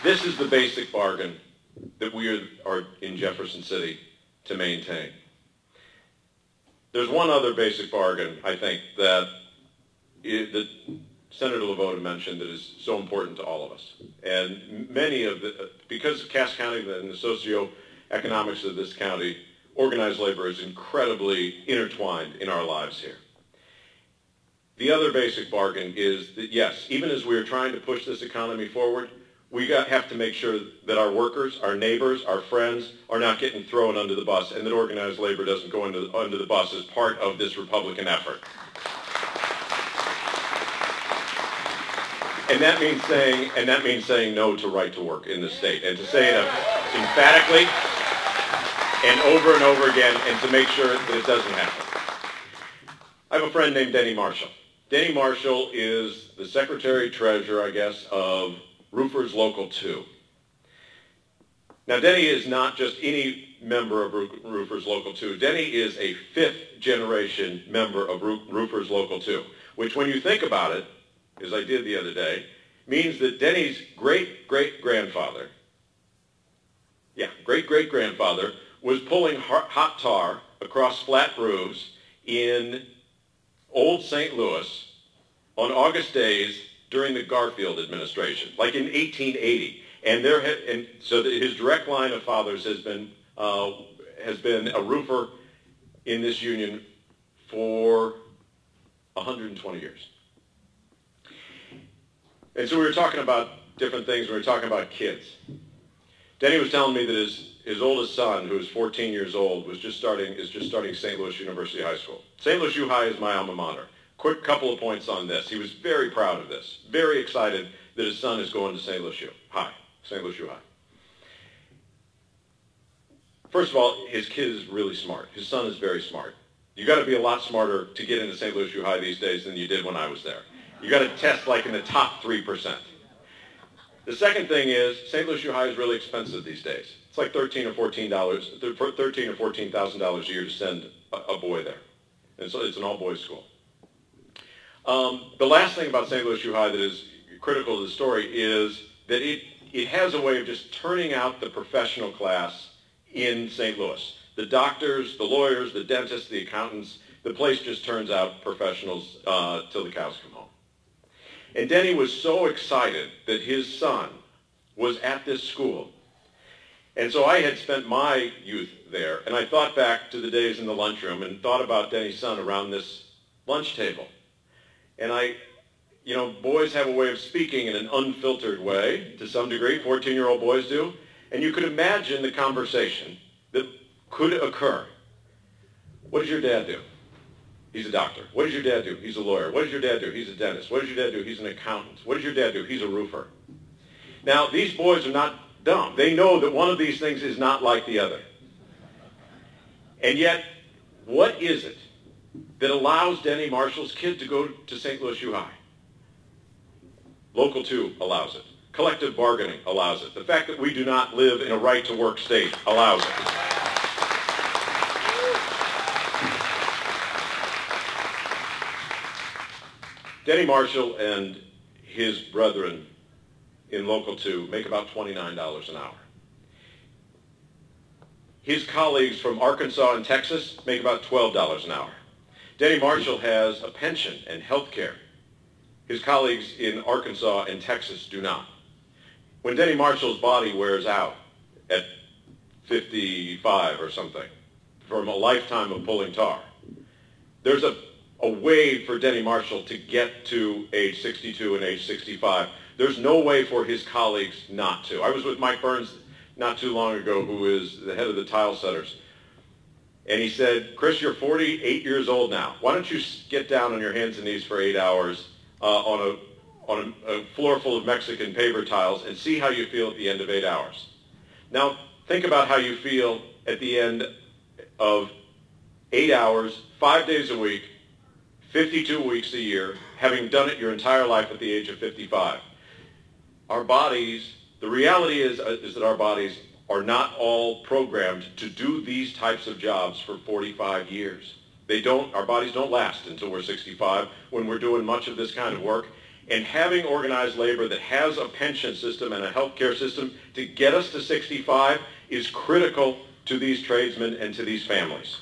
This is the basic bargain that we are in Jefferson City to maintain. There's one other basic bargain, I think, that Senator LeVota mentioned that is so important to all of us. And because of Cass County and the socioeconomics of this county, organized labor is incredibly intertwined in our lives here. The other basic bargain is that, yes, even as we're trying to push this economy forward, we have to make sure that our workers, our neighbors, our friends are not getting thrown under the bus, and that organized labor doesn't go under the bus as part of this Republican effort. And that means saying no to right to work in the state, and to say it emphatically and over again, and to make sure that it doesn't happen. I have a friend named Denny Marshall. Denny Marshall is the Secretary-Treasurer, I guess, of Roofers Local 2. Now, Denny is not just any member of Roofers Local 2. Denny is a fifth-generation member of Roofers Local 2, which, when you think about it, as I did the other day, means that Denny's great-great-grandfather was pulling hot tar across flat roofs in Old St. Louis on August days during the Garfield administration, like in 1880. And so his direct line of fathers has been a roofer in this union for 120 years. And so we were talking about different things. We were talking about kids. Denny was telling me that his oldest son, who is 14 years old, is just starting St. Louis University High School. St. Louis U High is my alma mater. Quick couple of points on this. He was very proud of this, very excited that his son is going to St. Louis U High. First of all, his kid is really smart. His son is very smart. You got to be a lot smarter to get into St. Louis U High these days than you did when I was there. You got to test like in the top 3%. The second thing is St. Louis U High is really expensive these days. It's like $13,000 or $14,000 a year to send a boy there. And so it's an all-boys school. The last thing about St. Louis U High that is critical to the story is that it has a way of just turning out the professional class in St. Louis. The doctors, the lawyers, the dentists, the accountants, the place just turns out professionals till the cows come home. And Denny was so excited that his son was at this school. And so I had spent my youth there, and I thought back to the days in the lunchroom and thought about Denny's son around this lunch table. And boys have a way of speaking in an unfiltered way, to some degree, 14-year-old boys do. And you could imagine the conversation that could occur. What does your dad do? He's a doctor. What does your dad do? He's a lawyer. What does your dad do? He's a dentist. What does your dad do? He's an accountant. What does your dad do? He's a roofer. Now, these boys are not dumb. They know that one of these things is not like the other. And yet, what is it that allows Denny Marshall's kid to go to St. Louis U High? Local 2 allows it. Collective bargaining allows it. The fact that we do not live in a right-to-work state allows it. Denny Marshall and his brethren in Local 2 make about $29 an hour. His colleagues from Arkansas and Texas make about $12 an hour. Denny Marshall has a pension and health care. His colleagues in Arkansas and Texas do not. When Denny Marshall's body wears out at 55 or something from a lifetime of pulling tar, there's a way for Denny Marshall to get to age 62 and age 65. There's no way for his colleagues not to. I was with Mike Burns not too long ago, who is the head of the tile setters. And he said, Chris, you're 48 years old now. Why don't you get down on your hands and knees for 8 hours on a floor full of Mexican paver tiles and see how you feel at the end of 8 hours. Now, think about how you feel at the end of 8 hours, 5 days a week, 52 weeks a year, having done it your entire life at the age of 55. Our bodies, the reality is that our bodies are not all programmed to do these types of jobs for 45 years. Our bodies don't last until we're 65 when we're doing much of this kind of work. And having organized labor that has a pension system and a health care system to get us to 65 is critical to these tradesmen and to these families.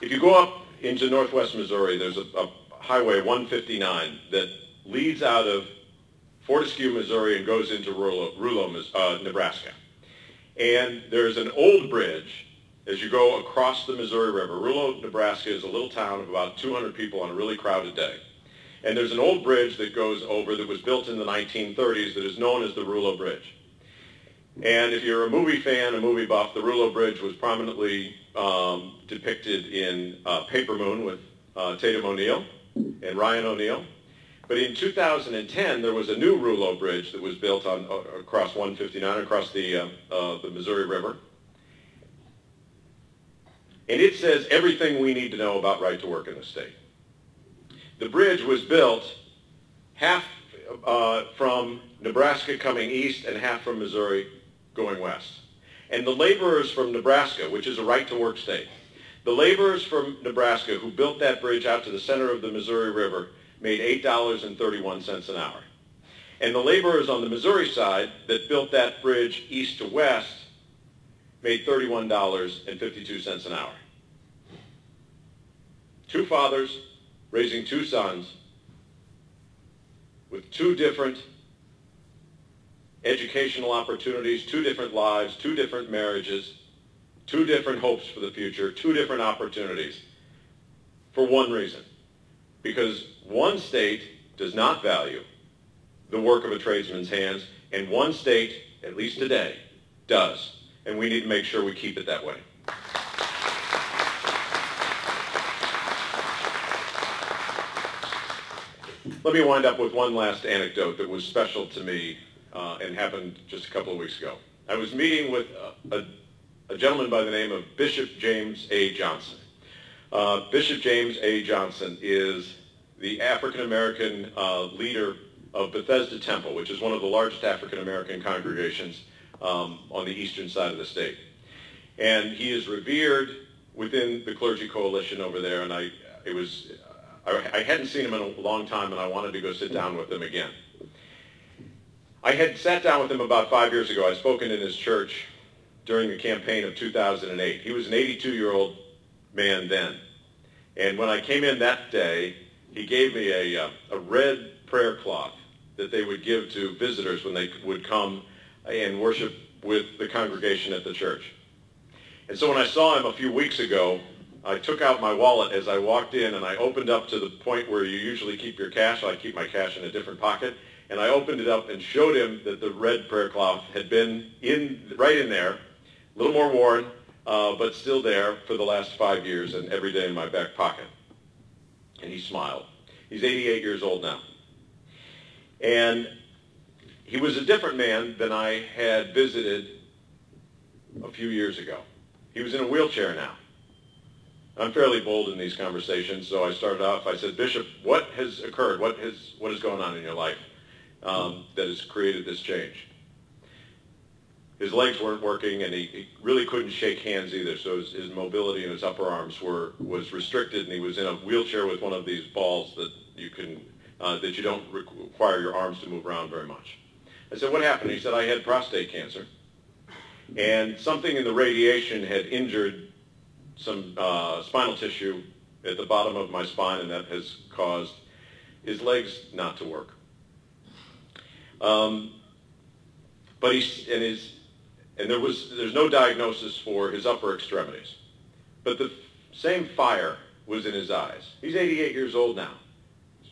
If you go up into northwest Missouri, there's a highway 159 that leads out of Fortescue, Missouri, and goes into Rouleau, Nebraska. And there's an old bridge as you go across the Missouri River. Rouleau, Nebraska is a little town of about 200 people on a really crowded day. And there's an old bridge that goes over that was built in the 1930s that is known as the Rouleau Bridge. And if you're a movie fan, a movie buff, the Rouleau Bridge was prominently depicted in Paper Moon with Tatum O'Neal and Ryan O'Neal. But in 2010, there was a new Rouleau Bridge that was built across 159, across the Missouri River. And it says everything we need to know about right to work in the state. The bridge was built half from Nebraska coming east and half from Missouri going west. And the laborers from Nebraska, which is a right to work state, the laborers from Nebraska who built that bridge out to the center of the Missouri River made $8.31 an hour. And the laborers on the Missouri side that built that bridge east to west made $31.52 an hour. Two fathers raising two sons with two different educational opportunities, two different lives, two different marriages, two different hopes for the future, two different opportunities for one reason. Because one state does not value the work of a tradesman's hands, and one state, at least today, does. And we need to make sure we keep it that way. Let me wind up with one last anecdote that was special to me and happened just a couple of weeks ago. I was meeting with a gentleman by the name of Bishop James A. Johnson. Bishop James A. Johnson is the African-American leader of Bethesda Temple, which is one of the largest African-American congregations on the eastern side of the state. And he is revered within the clergy coalition over there, and I hadn't seen him in a long time, and I wanted to go sit down with him again. I had sat down with him about 5 years ago. I'd spoken in his church during the campaign of 2008. He was an 82-year-old man then. And when I came in that day, he gave me a red prayer cloth that they would give to visitors when they would come and worship with the congregation at the church. And so when I saw him a few weeks ago, I took out my wallet as I walked in, and I opened up to the point where you usually keep your cash. I keep my cash in a different pocket. And I opened it up and showed him that the red prayer cloth had been right in there, a little more worn, but still there for the last 5 years and every day in my back pocket. And he smiled. He's 88 years old now. And he was a different man than I had visited a few years ago. He was in a wheelchair now. I'm fairly bold in these conversations, so I started off, I said, Bishop, what has occurred? What is going on in your life that has created this change? His legs weren't working, and he really couldn't shake hands either, so his mobility in his upper arms was restricted, and he was in a wheelchair with one of these balls that you don't require your arms to move around very much. I said, what happened? He said, I had prostate cancer, and something in the radiation had injured some spinal tissue at the bottom of my spine, and that has caused his legs not to work. There's no diagnosis for his upper extremities, but the same fire was in his eyes. He's 88 years old now,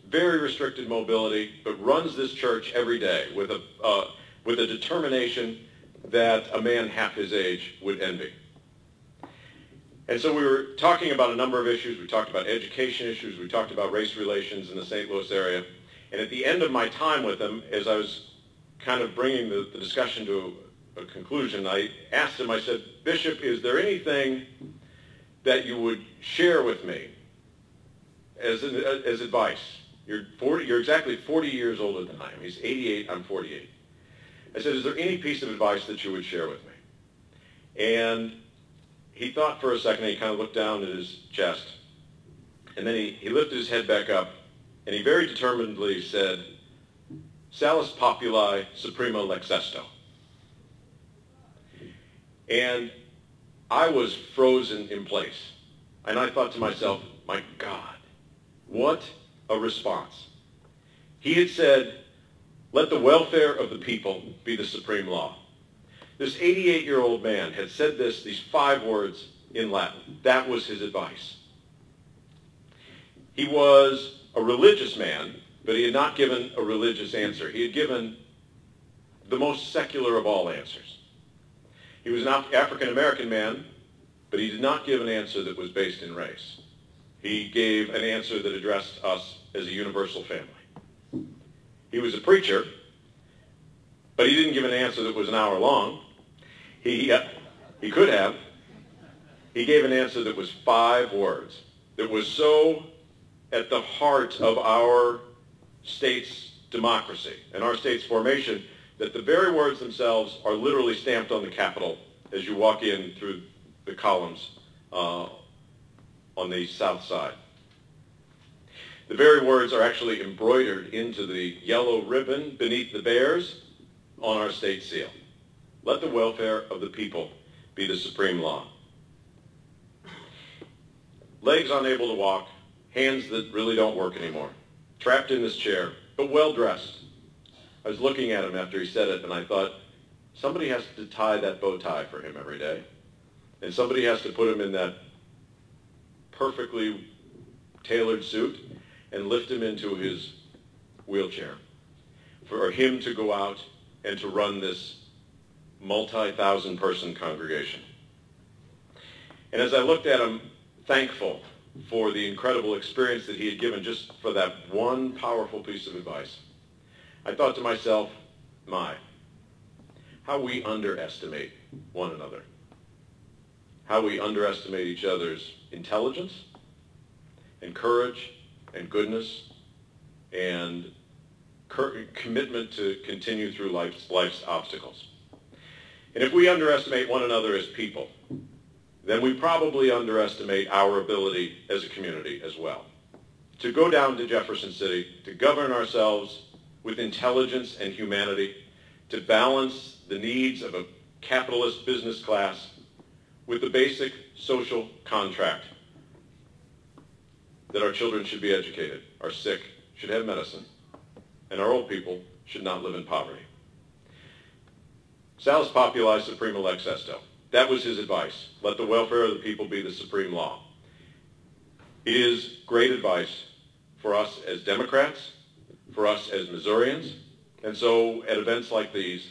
very restricted mobility, but runs this church every day with a determination that a man half his age would envy. And so we were talking about a number of issues. We talked about education issues. We talked about race relations in the St. Louis area. And at the end of my time with him, as I was kind of bringing the discussion to a conclusion, I asked him, I said, Bishop, is there anything that you would share with me as advice? You're exactly 40 years older than I am. He's 88, I'm 48. I said, is there any piece of advice that you would share with me? And he thought for a second, and he kind of looked down at his chest. And then he lifted his head back up, and he very determinedly said, "Salus populi suprema lex esto." And I was frozen in place. And I thought to myself, my God, what a response. He had said, "Let the welfare of the people be the supreme law." This 88-year-old man had said these 5 words in Latin. That was his advice. He was a religious man, but he had not given a religious answer. He had given the most secular of all answers. He was an African-American man, but he did not give an answer that was based in race. He gave an answer that addressed us as a universal family. He was a preacher, but he didn't give an answer that was an hour long. He could have. He gave an answer that was 5 words, that was so at the heart of our state's democracy and our state's formation that the very words themselves are literally stamped on the Capitol as you walk in through the columns on the south side. The very words are actually embroidered into the yellow ribbon beneath the bears on our state seal. Let the welfare of the people be the supreme law. Legs unable to walk, hands that really don't work anymore, trapped in this chair, but well-dressed. I was looking at him after he said it, and I thought, somebody has to tie that bow tie for him every day. And somebody has to put him in that perfectly tailored suit and lift him into his wheelchair for him to go out and to run this multi-thousand person congregation. And as I looked at him, thankful for the incredible experience that he had given just for that one powerful piece of advice, I thought to myself, how we underestimate one another. How we underestimate each other's intelligence and courage and goodness and commitment to continue through life's obstacles. And if we underestimate one another as people, then we probably underestimate our ability as a community as well. To go down to Jefferson City, to govern ourselves with intelligence and humanity, to balance the needs of a capitalist business class with the basic social contract that our children should be educated, our sick should have medicine, and our old people should not live in poverty. Salus populi suprema lex esto. That was his advice. Let the welfare of the people be the supreme law. It is great advice for us as Democrats, for us as Missourians, and so at events like these,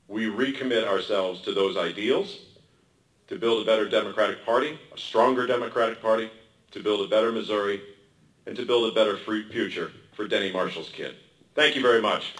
we recommit ourselves to those ideals to build a better Democratic Party, a stronger Democratic Party, to build a better Missouri, and to build a better future for Denny Marshall's kid. Thank you very much.